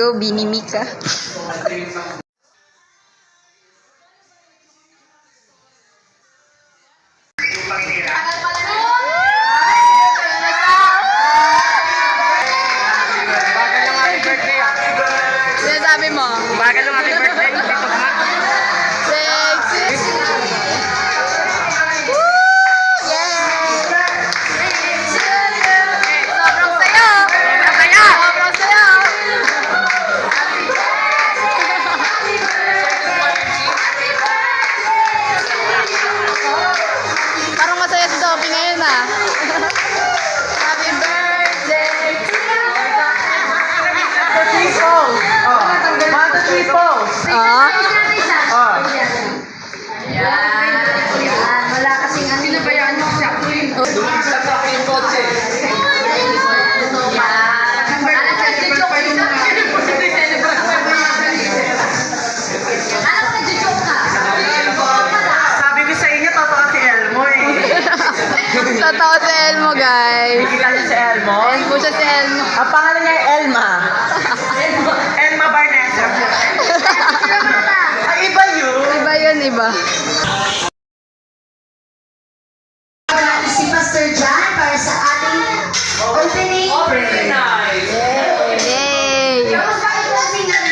Go, Binimika. Sinasabi mo? Bagal ng happy birthday. Ito nga. Parang masaya si Sophie ngayon ah. Happy birthday to you. Wala kasing ano. Sinabayaan mo siya. Sasakit yung kotse. Sabi ko sa inyo, totoo si Elmo eh. Totoo si Elmo, guys. Kilala si Elmo? Ayan po siya si Elmo. Ang pangalan niya ay Elma. Elma Barnesa. Ay, iba yun. Iba yun, iba. Si Pastor John para sa ating opening prayer. Yay! Happy birthday!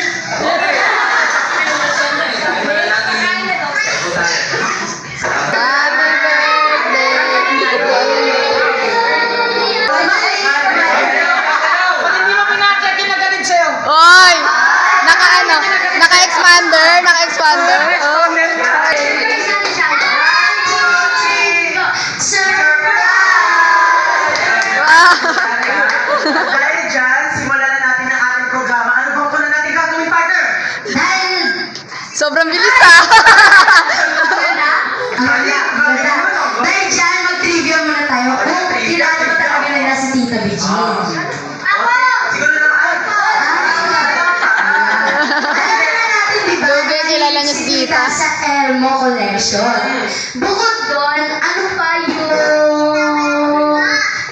Hindi mo pinaka kinagalit sa'yo. Oy! Naka-expander? Naka-expander? Oh. Wow! Dahil dyan, simulan na natin ang ating programa. Ano bang kuna natin gagawin, partner? Sobrang bilis ah! Dahil dyan, mag-trivia muna tayo. Kung kilala ba talaga nila si Tita Virgin? Siguro na Lugi, kilala niyo si Tita. Sa Elmo Collection. Bukod doon, ano pa yung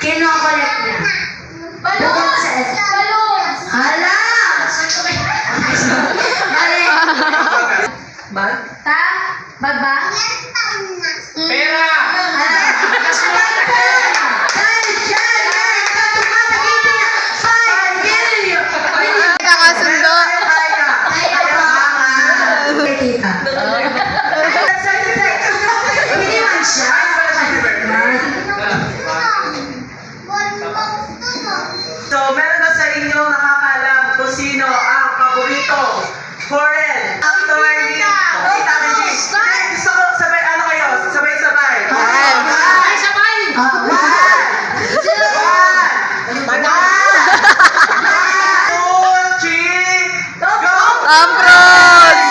kino-collect niya? Bukod sa Elmo. Hala! Mali. Bag? Bag ba? Pera! Dahil dyan, meron ka tumatagitin na 5 million! Nakasundo. Tita. Hindi man siya. So, meron ba sa inyo nakakalam kung sino ang paborito? Forel, actor ni Tita Virgin. Gusto ko, sabay, ano kayo? Sabay-sabay. Sabay! Ambrose!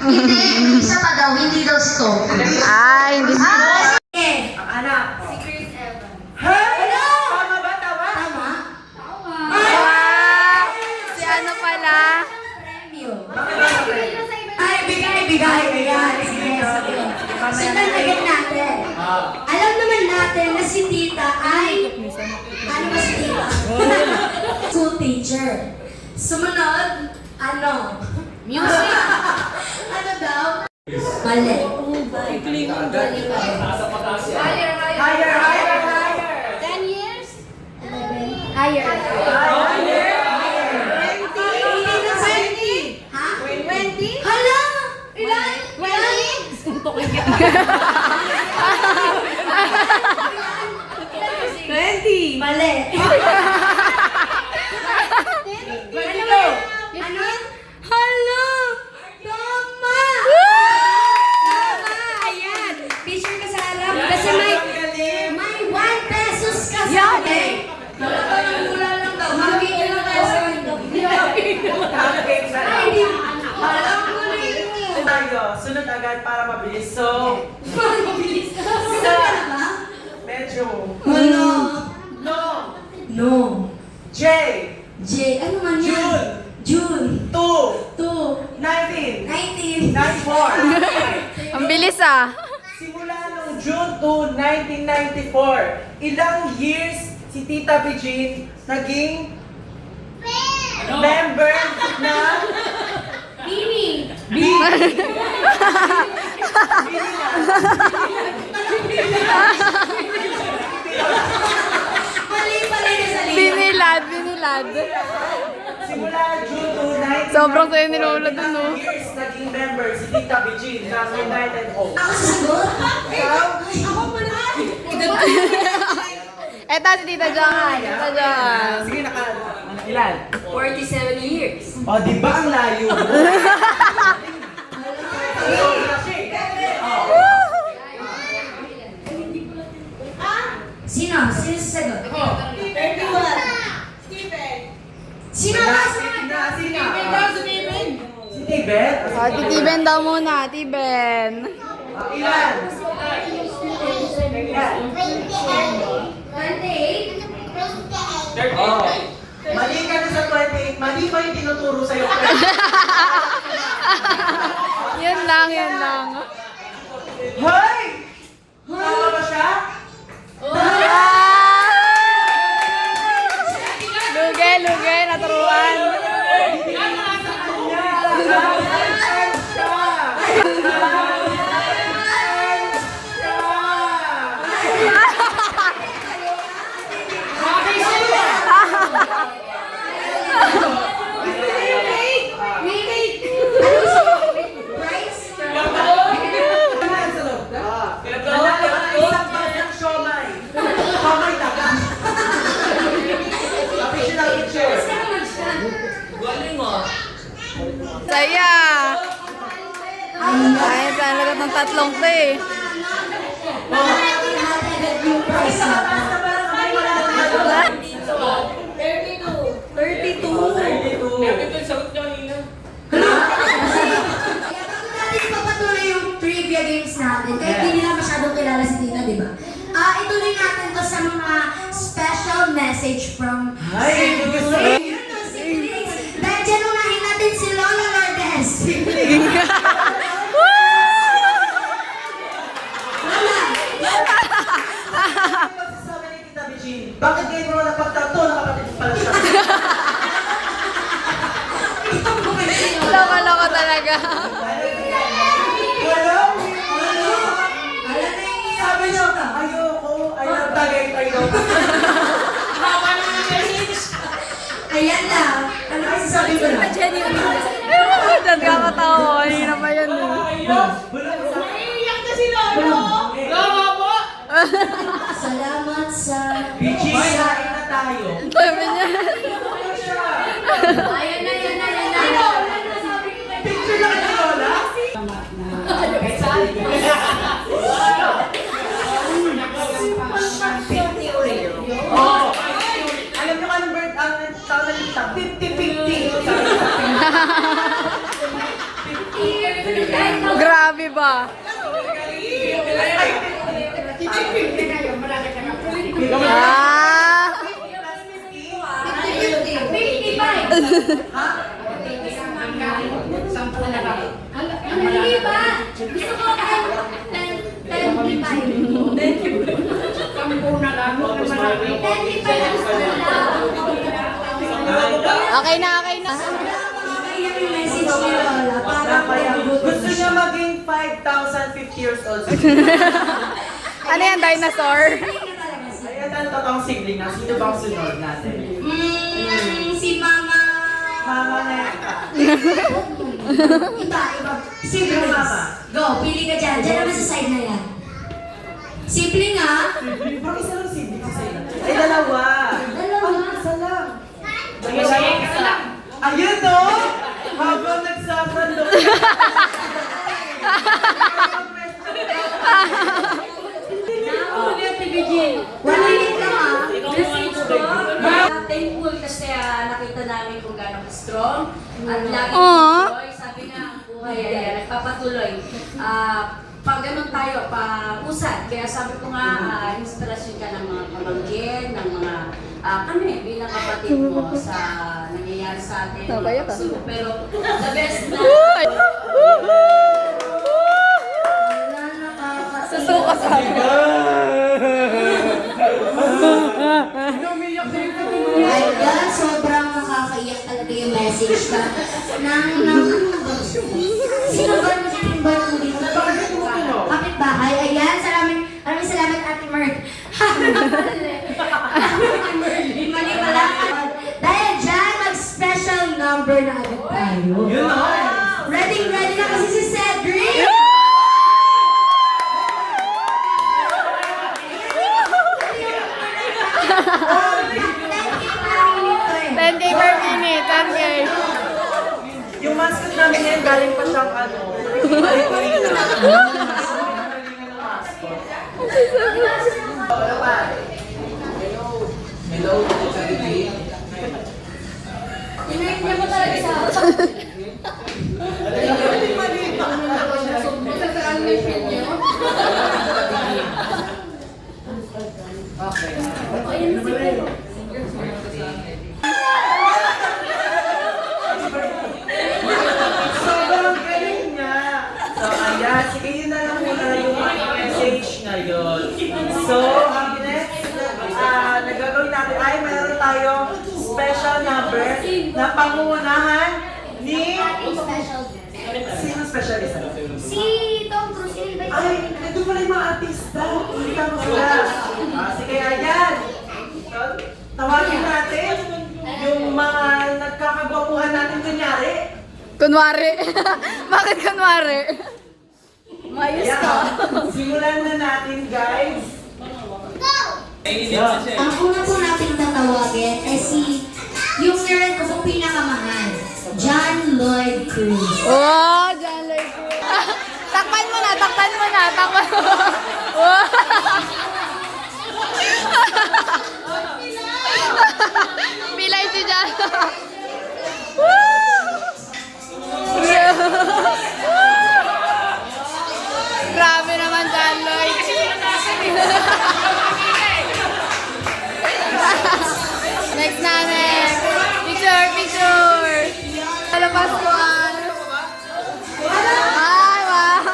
Hindi, isa pa daw, hindi daw stop. Ay, hindi si... Si ano pala? Ay, bigay. Sinalagyan natin. Alam naman natin na si Tita ay... Ano ba si Tita? School teacher. Sumunod, ano? Music. Ano daw? Mali. Higher. 10 years? 11. Higher. Ha? 20? Hala! Ilan? 20? Suntok lang kita. 20. Mali. Ano? Hala! Tama! Ayan. Picture ka sa harap. Kasi may 1 pesos ka sa akin. Mula lang daw. Magiging lang tayo sa window. Ay, di. Alam ko na yun. Sunod agad para mabilis. So, Mabilis. Sunod ka na ba? medyo. Ano? No. J. Ano man yan? June. 2. 19. 19. 94. Ang bilis ah. Simula nung June 2, 1994, ilang years si Tita Bijin naging member na Bini! Mali pala yung salita. Binilad, binilad. simula June 2, 1994. Sobrang sayo ni Lola dun, no? Ilang years naging member si Tita Bijin ng United Hope? Ako sasagot? Ikaw? Ako pala. Eto si Tita John. Tita John. Sige, ilan? 47 years. O, di ba ang layo mo? Sino? Sino sasagot? 31. Sino ba? Sino? Si Tibet? O, titiben daw muna, tiben. Ilan? 28? Oh. Mali ka na sa 28. Mali pa yung tinuturo sa'yo. Yun lang, yun lang. Hoy! Tama ba siya? Ah! Luge, luge, naturuan. Saya. Ay, talaga ng tatlong to eh. Kaya bago natin ipapatuloy yung trivia games natin, kahit hindi nila masyadong kilala si Tita, di ba? Ituloy natin to sa mga special message from Ay, Siblings. Yun, no, siblings. Dahil dyan unahin natin si Lola Lourdes. sabi ni Tita Bijin, bakit ngayon mo napagtato? Nakapatid mo pala siya. Loko-loko talaga. Wala? Alam na yung Sabi niyo, ayoko. Ayaw tagay daw. Ayan na. Ano kasi sabi ko na? Diyan kakatawa. Hirap pa yun eh. Salamat sa... Bijin, kain na tayo. Sabi niya. Ayan na, ayan na, ayan na. Picture na kay Lola? Oh, alam niyo anong bird ang tawag na dito? 50-50. Grabe ba? Ah! 55. Ha? Ang mali ba? Gusto ko 10-25. Okay na, okay na. Okay na yung message ni Lola. Para Gusto niya maging 5,050 years old. Ano yan, dinosaur? Ayan ang totoong sibling na. Sino bang sunod natin? Si Mama... Mama Neta. Iba. Siblings. Mama. Go, pili ka dyan. Dyan naman sa side na yan. Sibling ha? Bakit isa lang sibling sa sa'yo? Ay, dalawa. Dalawa. Isa lang. Isa lang. Ayun no! Habang nagsasando. One minute lang ha. Message ko. Thankful kasi nakita namin kung gano'ng strong. At lagi Aww. tuloy. Sabi nga, ang buhay ay nagpapatuloy. Pag ganun tayo, pa-usad. Kaya sabi ko nga, inspirasyon ka ng mga pamangkin, ng mga kami bilang kapatid mo sa nangyayari sa atin. Sabay ka. Pero the best na... Susuka sa Ayan, sobrang nakakaiyak talaga yung message ka. Sino ba yung bar mo dito? Kapitbahay. Ayan, maraming salamat Ate Mer. Mali pala. Dahil dyan, mag-special number na agad tayo. Yun na. Ready na kasi si Cedric. 10K per minute, 10K. Yung mascot namin ngayon, galing pa siyang ano. Balik-balik na. Ano pa? Hello, Charity. Niya mo talaga sa Sobrang galing niya. So, ayan. Sige, yun na lang muna yung message ngayon. So, ang next na gagawin natin ay mayroon tayong special number na pangunahan ni... special guest. Sino specialist? Si Tom Cruise, invite Ay, ito pala yung mga artista. Hindi ka mo sila. Sige, ayan. Tawagin natin yung mga nagkakagwapuhan natin kunyari. Kunwari. Bakit kunwari? Mayos ka. Simulan na natin, guys. Ang una po natin tatawagin ay yung meron ko pong pinakamahal, John Lloyd Cruz. Oh, John Lloyd Cruz. Takpan mo na, takpan mo na, takpan mo. Oh. Pilay si John. Grabe naman, John Lloyd. Next namin. Picture. Palabas ko ang... Ay, wow.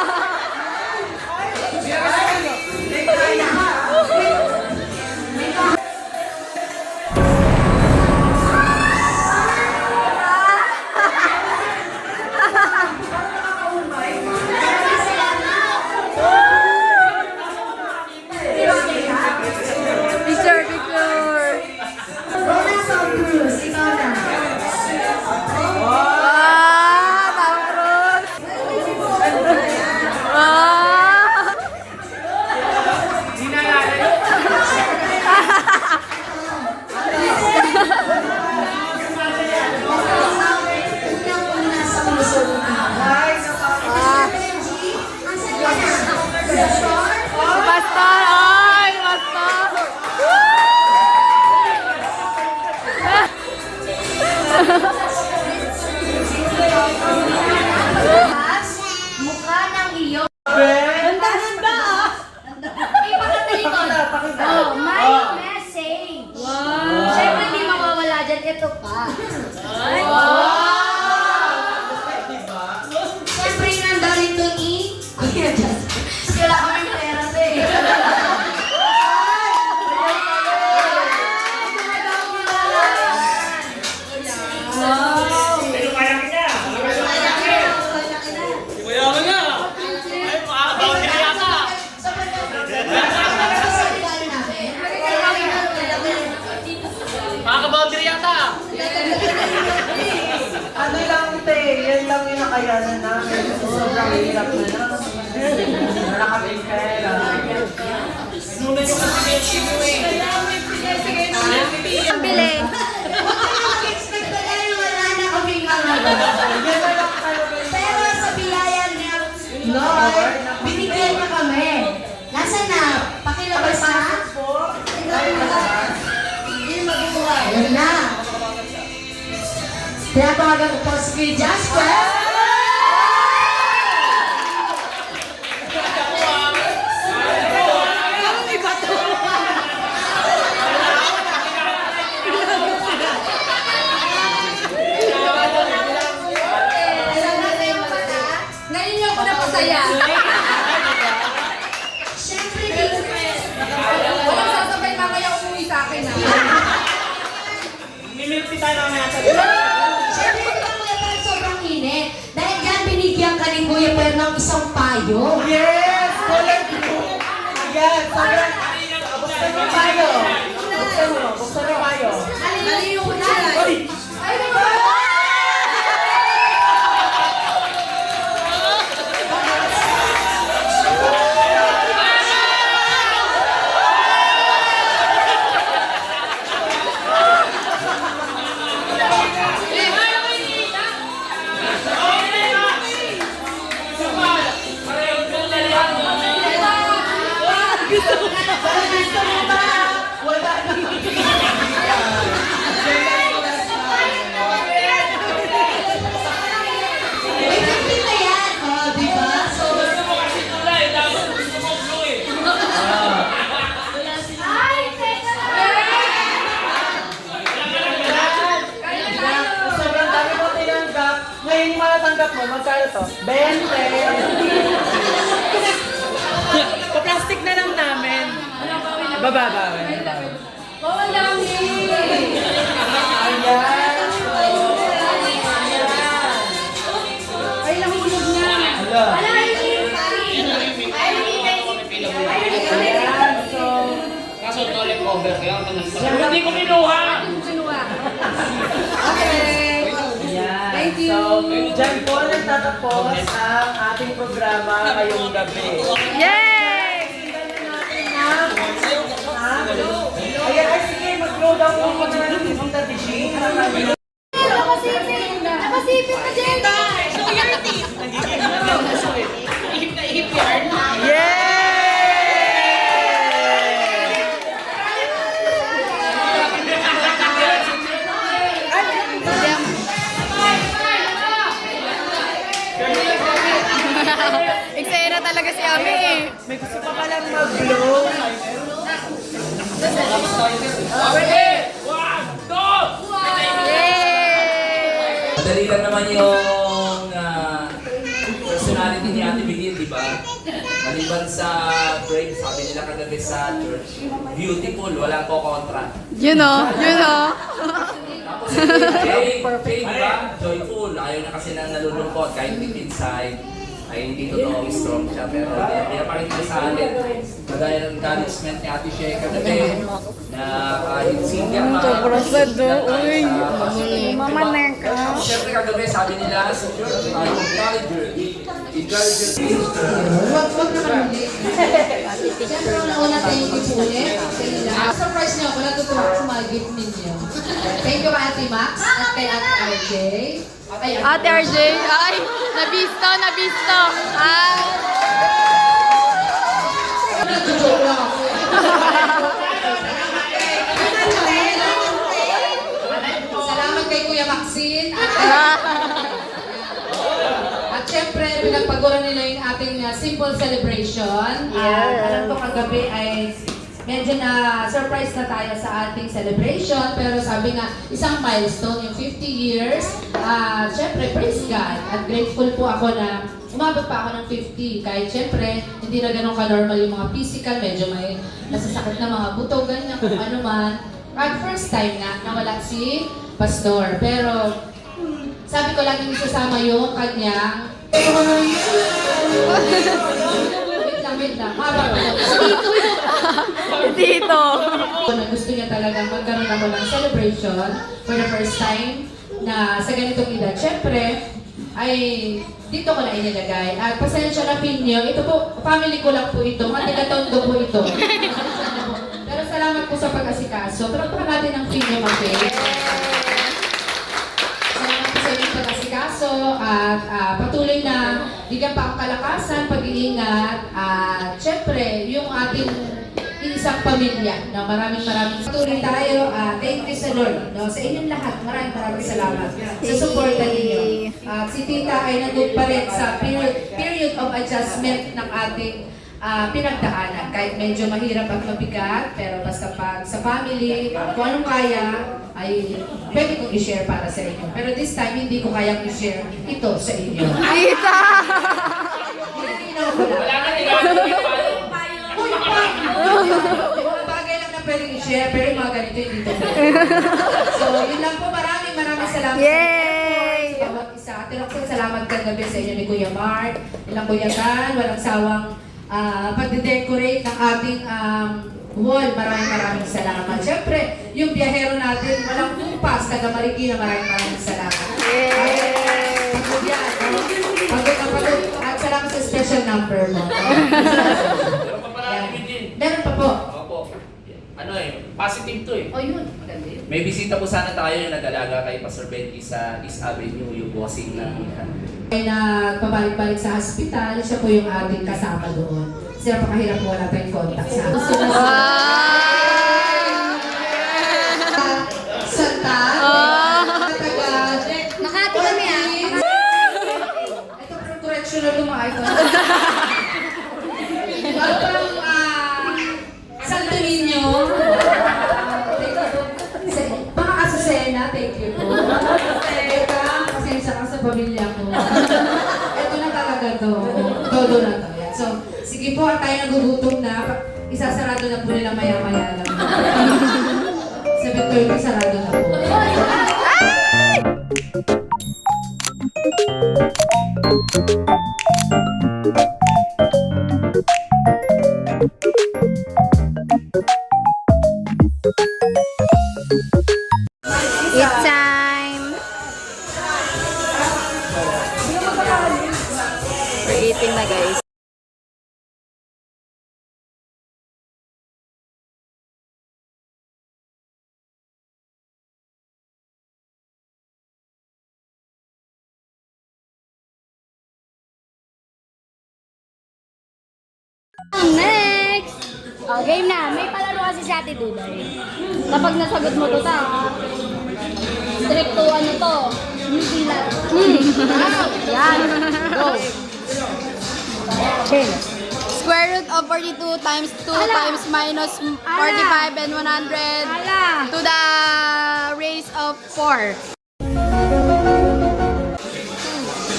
Picture. Rona Tom Cruise, ikaw na. Wow, Tom Cruise. Wow. Unang-una sa puso mo. Ay, Benji, ang saya na. Pastor, Si Pastor. Ay, Pastor. mukha ng iyong... Ben. Ipakatalikod. Pakita. Oh, my message. Wow. Siyempre, hindi mawawala dyan. Ito pa. Siyempre, nandito ni... Kuya Jazz. Wala kaming pera, te. Ano lang, te? Yan lang yung nakayanan namin. Kasi sobrang hirap na lang. Wala kaming pera. Ang bili. Mag-expect na kayo, wala na kaming ano. Yan na lang kayo kayo. Pero sa biyayan niya, Lord, binigyan niya kami. Nasaan na? Pakilabas na? Ayun na. Pinapawagan ko po si Kuya Jasper. Ngayon yung ako na pasaya. Siyempre tayo. Yes! Color blue! Ayan, sobrang... Buksan mo tayo. Buksan mo tayo. Aliyo ko na. Uy! Ay, naman! Wala na. May kapit na yan. Oh, di ba? So, ay, teka Sobrang dami mo tinanggap. Ngayon yung matatanggap mo, magkano to? 20! Pa-plastic na lang namin. Bababa. Bawal lang eh. Ayan. Ay, nahulog na. Ala. Ala, ayun. Ayan, so... Kaso toilet cover, kaya ako hindi ko kinuha! Okay. Ayan. Thank you. So, dyan po nagtatapos ang ating programa ngayong gabi. Yay! Ayan, ay sige, mag-blow down mo muna ng Tita Tishi. Nakasipin ka dyan. Show your teeth. Eksena talaga si Ami eh. May gusto pa palang mag-blow. Yay! Madali lang naman yung personality ni Ate Bigil, di ba? Maliban sa break, sabi nila kagabi sa church, beautiful, walang ko kontra. You know. Tapos si Jay, di ba? Joyful, ayaw niya kasi na nalulungkot kahit deep inside. Ay hindi totoo strong siya, pero pinapakita niya sa atin. Magaya ng encouragement ni Ate Shea kagabi na kahit single man, siyempre kagabi sabi nila sa church, encourager. Wag naman ulit. Siyempre, una thank you po ulit. Surprise niyo ako, natutuwa sa mga gift ninyo. Thank you kay Ate Max at kay Ate RJ. Ate RJ, ay, nabisto. Ay. Nag-joke lang ako. Salamat kay Kuya Maxine. At syempre, pinagpaguran nila yung ating simple celebration. Alam ko kagabi ay medyo na surprise na tayo sa ating celebration. Pero sabi nga, isang milestone, yung 50 years. Syempre, praise God. At grateful po ako na umabot pa ako ng 50. Kahit syempre, hindi na ganun ka-normal yung mga physical. Medyo may nasasakit na mga buto, ganyan, kung ano man. At first time nga, nawala si Pastor. Pero, sabi ko laging isasama yung kanyang... Wait lang. Habang Dito. na gusto niya talaga magkaroon ako ng celebration for the first time na sa ganitong edad. Siyempre, ay dito ko na inilagay. At pasensya na Pinyo, ito po, family ko lang po ito, matigataundo po ito. Pero salamat po sa pag-asikaso. Pero natin ang Pinyo Mape. Salamat po sa inyong pag-asikaso at patuloy na bigyan pa ang kalakasan, pag-iingat at syempre, yung ating isang pamilya na maraming patuloy tayo. Thank you sa Lord. No? Sa inyong lahat, maraming salamat sa suporta ninyo. At si Tita ay nandun pa rin sa period of adjustment ng ating pinagdaanan. Kahit medyo mahirap at mabigat, pero basta pag sa family, kung anong kaya, ay pwede kong i-share para sa inyo. Pero this time, hindi ko kayang i-share ito sa inyo. Tita! Wala na tingnan. Uy, mga bagay lang na pwedeng i-share, pero yung mga ganito hindi to. So, yun lang po. Maraming salamat Yay! sa bawat isa. Ate Roxanne, salamat kagabi sa inyo ni Kuya Mark, nilang Kuya Dan, walang sawang pagde-decorate ng ating wall. Maraming salamat. Siyempre, yung biyahero natin, walang kumpas, taga Marikina, maraming salamat. Pagod yan. Pagod na pagod. At salamat sa special number mo. Meron pa pala kami din. Meron pa po. Opo. Ano positive to O yun, maganda yun. May bisita po sana tayo yung nag-alaga kay Pastor Betty sa East Avenue, yung bossing ng Ay nagpabalik-balik sa hospital, siya po yung ating kasama doon. Sila pakahirap po wala tayong contact sa hospital. Santa, Makati kami ito parang correctional yung mga ito. Parang Santo Niño. Mga Azucena, thank you po. Pasensya ka sa pamilya ko. Ito na talaga to. Todo na to. Yan. So, sige po, at tayo nagugutom na. Isasarado na po nila maya-maya lang. 7:30 sarado na po. It's time. We're eating na, guys. Next! Oh, game na. May palaro kasi si Ate Duday. Kapag nasagot mo to, strict to ano to, hindi lang. Yan. Go. Okay. Square root of 42 times 2 times minus 45 and 100 to the raise of 4.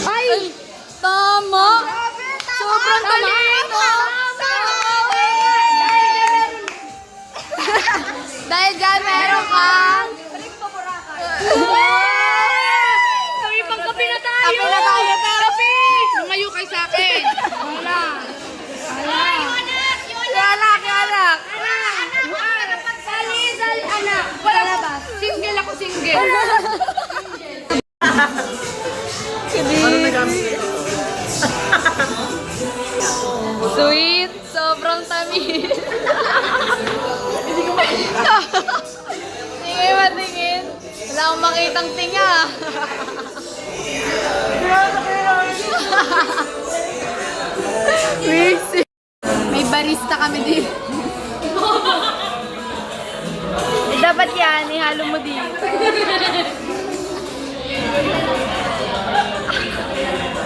Ay! Tama! Sobrang talino! Dahil dyan meron kang... Kami pang kape na tayo! Kape na tayo, pero... Lumayo kay sa akin. Wala. Anak! Sali, anak! Wala ba? Single ako, single. Sweet! Sobrang tamis! Hindi ko makita. Tingin matingin. Wala akong makitang tinga. May barista kami dito. Dapat yan, ihalo mo dito.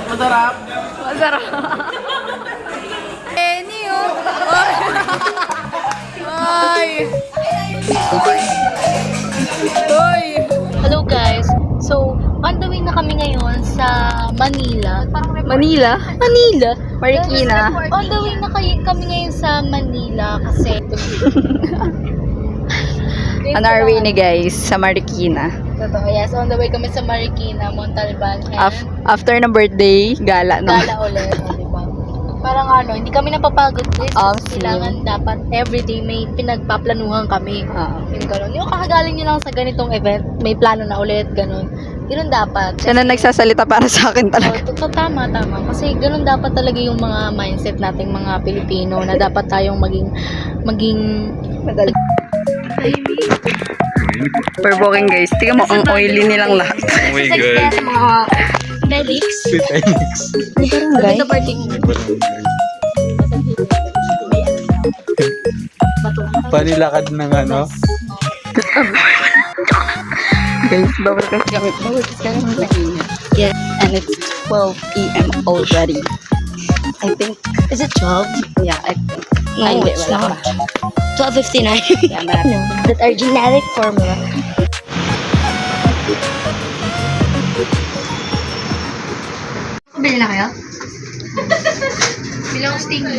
Masarap. Masarap. Penny, oh. Ay. Uy. Hello guys! So, on the way na kami ngayon sa Manila. Manila? Marikina. On the way na kami ngayon sa Manila kasi... On our way ni guys, sa Marikina. Totoo, yes. On the way kami sa Marikina, Montalban. And After ng birthday, gala no. gala ulit. Diba? Parang ano, hindi kami napapagod guys. Obviously. Kailangan dapat everyday may pinagpaplanuhan kami. Yung gano'n. Yung kakagaling nyo lang sa ganitong event, may plano na ulit, gano'n. Ganun dapat. Siya na nagsasalita para sa akin talaga. Tama. Kasi ganun dapat talaga yung mga mindset nating mga Pilipino na dapat tayong maging Perboking guys. Tingnan mo, ang oily nilang lahat. Oh my God. sa mga medics. Guys, Panilakad ng ano? guys, bawal kasi kami maingay. Yes. And it's 12 p.m. already. I think, Is it 12? yeah, I think. No, Ay, hindi, it's wala not. pa. 12:59. Yeah, marami. That are genetic formula. Bili na kayo? Bilang stingy.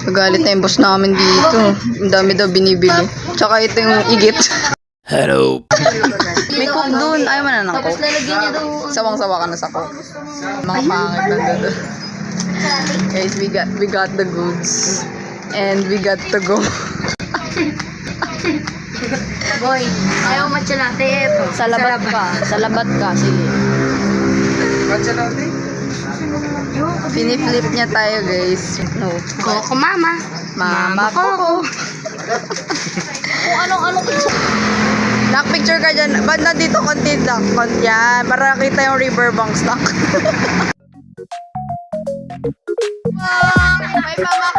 Magalit na yung boss namin dito. Ang dami daw binibili. Tsaka ito yung igit. Hello. May cook dun. Ayaw mo na ng Tapos cook. lalagyan niya daw. Sawang-sawa ka na sa cook. Mga pangit lang doon. Guys, we got the goods. And we got to go. Boy, ayaw matcha latte. Sa labat ka. Sa labat ka. Sige. Piniflip niya tayo, guys. No. Coco mama. Mama Coco. Kung anong Nak-picture ka dyan. Ba't nandito konti lang? Yan. Para nakita yung riverbanks lang. Wow! May Mama